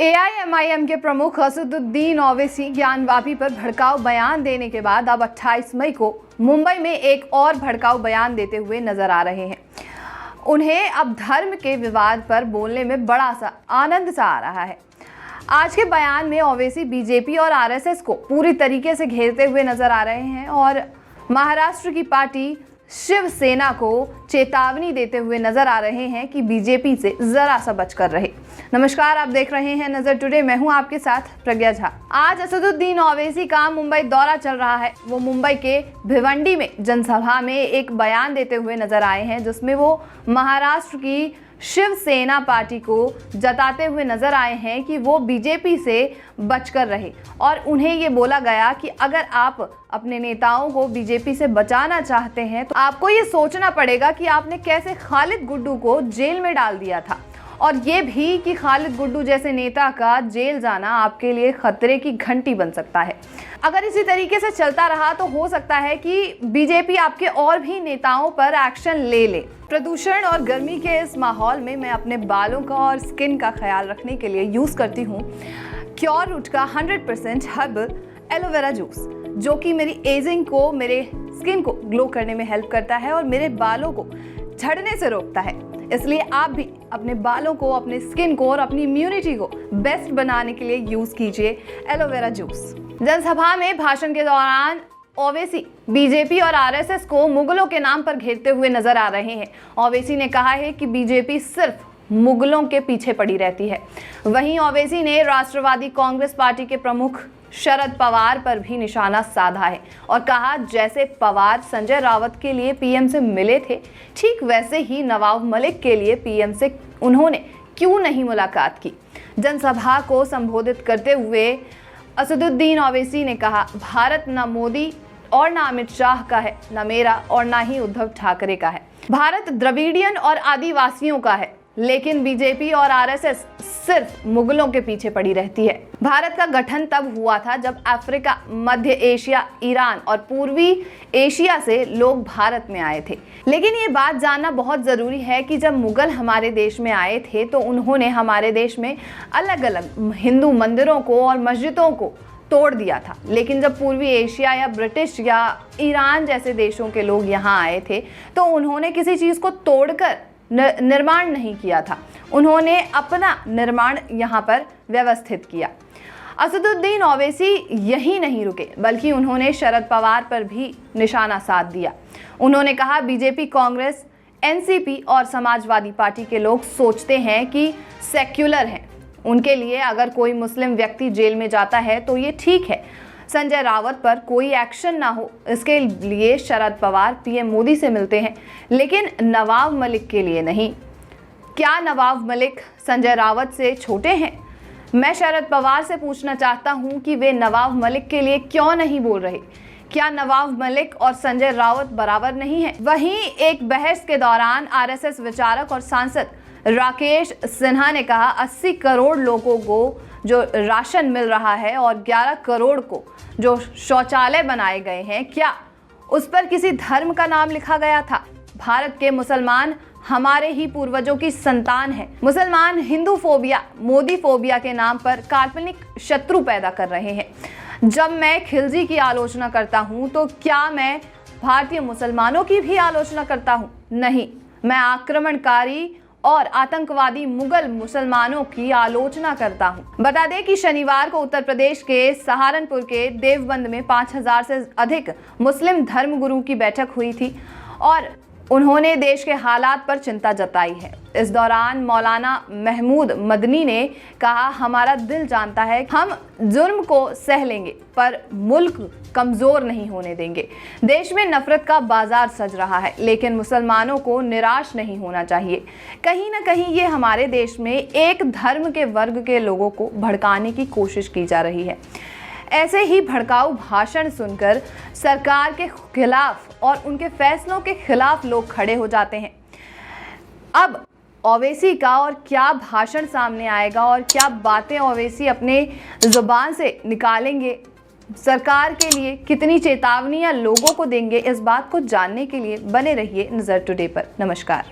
AIMIM के प्रमुख असदुद्दीन ओवैसी ज्ञानवापी पर भड़काऊ बयान देने के बाद अब 28 मई को मुंबई में एक और भड़काऊ बयान देते हुए नजर आ रहे हैं। उन्हें अब धर्म के विवाद पर बोलने में बड़ा सा आनंद सा आ रहा है। आज के बयान में ओवैसी बीजेपी और आरएसएस को पूरी तरीके से घेरते हुए नजर आ रहे हैं और महाराष्ट्र की पार्टी शिवसेना को चेतावनी देते हुए नजर आ रहे हैं कि बीजेपी से जरा सा बचकर रहे। नमस्कार, आप देख रहे हैं नजर टुडे। मैं हूं आपके साथ प्रज्ञा झा। आज असदुद्दीन ओवैसी का मुंबई दौरा चल रहा है। वो मुंबई के भिवंडी में जनसभा में एक बयान देते हुए नजर आए हैं, जिसमें वो महाराष्ट्र की शिवसेना पार्टी को जताते हुए नजर आए हैं कि वो बीजेपी से बचकर रहे और उन्हें ये बोला गया कि अगर आप अपने नेताओं को बीजेपी से बचाना चाहते हैं तो आपको ये सोचना पड़ेगा कि आपने कैसे खालिद गुड्डू को जेल में डाल दिया था, और ये भी कि खालिद गुड्डू जैसे नेता का जेल जाना आपके लिए खतरे की घंटी बन सकता है। अगर इसी तरीके से चलता रहा तो हो सकता है कि बीजेपी आपके और भी नेताओं पर एक्शन ले ले। प्रदूषण और गर्मी के इस माहौल में मैं अपने बालों का और स्किन का ख्याल रखने के लिए यूज़ करती हूँ क्योर रूट का 100% हर्बल एलोवेरा जूस, जो कि मेरी एजिंग को, मेरे स्किन को ग्लो करने में हेल्प करता है और मेरे बालों को झड़ने से रोकता है। इसलिए आप भी अपने बालों को, अपने स्किन को और अपनी इम्यूनिटी को बेस्ट बनाने के लिए यूज़ कीजिए एलोवेरा जूस। जनसभा में भाषण के दौरान ओवैसी बीजेपी और आरएसएस को मुगलों के नाम पर घेरते हुए नजर आ रहे हैं। ओवैसी ने कहा है कि बीजेपी सिर्फ मुगलों के पीछे पड़ी रहती है। वहीं ओवैसी ने राष्ट्रवादी कांग्रेस पार्टी के प्रमुख शरद पवार पर भी निशाना साधा है और कहा, जैसे पवार संजय रावत के लिए पीएम से मिले थे, ठीक वैसे ही नवाब मलिक के लिए पीएम से उन्होंने क्यों नहीं मुलाकात की। जनसभा को संबोधित करते हुए असदुद्दीन ओवैसी ने कहा, भारत न मोदी और न अमित शाह का है, न मेरा और न ही उद्धव ठाकरे का है। भारत द्रविडियन और आदिवासियों का है, लेकिन बीजेपी और आरएसएस सिर्फ मुगलों के पीछे पड़ी रहती है। भारत का गठन तब हुआ था जब अफ्रीका, मध्य एशिया, ईरान और पूर्वी एशिया से लोग भारत में आए थे। लेकिन ये बात जानना बहुत ज़रूरी है कि जब मुगल हमारे देश में आए थे तो उन्होंने हमारे देश में अलग अलग हिंदू मंदिरों को और मस्जिदों को तोड़ दिया था। लेकिन जब पूर्वी एशिया या ब्रिटिश या ईरान जैसे देशों के लोग यहाँ आए थे तो उन्होंने किसी चीज़ को तोड़कर निर्माण नहीं किया था, उन्होंने अपना निर्माण यहाँ पर व्यवस्थित किया। असदुद्दीन ओवैसी यही नहीं रुके, बल्कि उन्होंने शरद पवार पर भी निशाना साध दिया। उन्होंने कहा, बीजेपी, कांग्रेस, एनसीपी और समाजवादी पार्टी के लोग सोचते हैं कि सेक्युलर हैं, उनके लिए अगर कोई मुस्लिम व्यक्ति जेल में जाता है तो ये ठीक है। संजय रावत पर कोई एक्शन ना हो, इसके लिए शरद पवार पीएम मोदी से मिलते हैं, लेकिन नवाब मलिक के लिए नहीं। क्या नवाब मलिक संजय रावत से छोटे हैं? मैं शरद पवार से पूछना चाहता हूं कि वे नवाब मलिक के लिए क्यों नहीं बोल रहे? क्या नवाब मलिक और संजय रावत बराबर नहीं है? वहीं एक बहस के दौरान आरएसएस विचारक और सांसद राकेश सिन्हा ने कहा, 80 करोड़ लोगों को जो राशन मिल रहा है और 11 करोड़ को जो शौचालय बनाए गए हैं, क्या उस पर किसी धर्म का नाम लिखा गया था? भारत के मुसलमान हमारे ही पूर्वजों की संतान है। मुसलमान हिंदू फोबिया, मोदी फोबिया के नाम पर काल्पनिक शत्रु पैदा कर रहे हैं। जब मैं खिलजी की आलोचना करता हूं तो क्या मैं भारतीय मुसलमानों की भी आलोचना करता हूं? नहीं, मैं आक्रमणकारी और आतंकवादी मुगल मुसलमानों की आलोचना करता हूं। बता दें कि शनिवार को उत्तर प्रदेश के सहारनपुर के देवबंद में 5000 से अधिक मुस्लिम धर्मगुरु की बैठक हुई थी और उन्होंने देश के हालात पर चिंता जताई है। इस दौरान मौलाना महमूद मदनी ने कहा, हमारा दिल जानता है हम जुर्म को सह लेंगे पर मुल्क कमज़ोर नहीं होने देंगे। देश में नफरत का बाजार सज रहा है, लेकिन मुसलमानों को निराश नहीं होना चाहिए। कहीं ना कहीं ये हमारे देश में एक धर्म के वर्ग के लोगों को भड़काने की कोशिश की जा रही है। ऐसे ही भड़काऊ भाषण सुनकर सरकार के खिलाफ और उनके फैसलों के खिलाफ लोग खड़े हो जाते हैं। अब ओवैसी का और क्या भाषण सामने आएगा और क्या बातें ओवैसी अपने जुबान से निकालेंगे, सरकार के लिए कितनी चेतावनियां लोगों को देंगे, इस बात को जानने के लिए बने रहिए नजर टुडे पर। नमस्कार।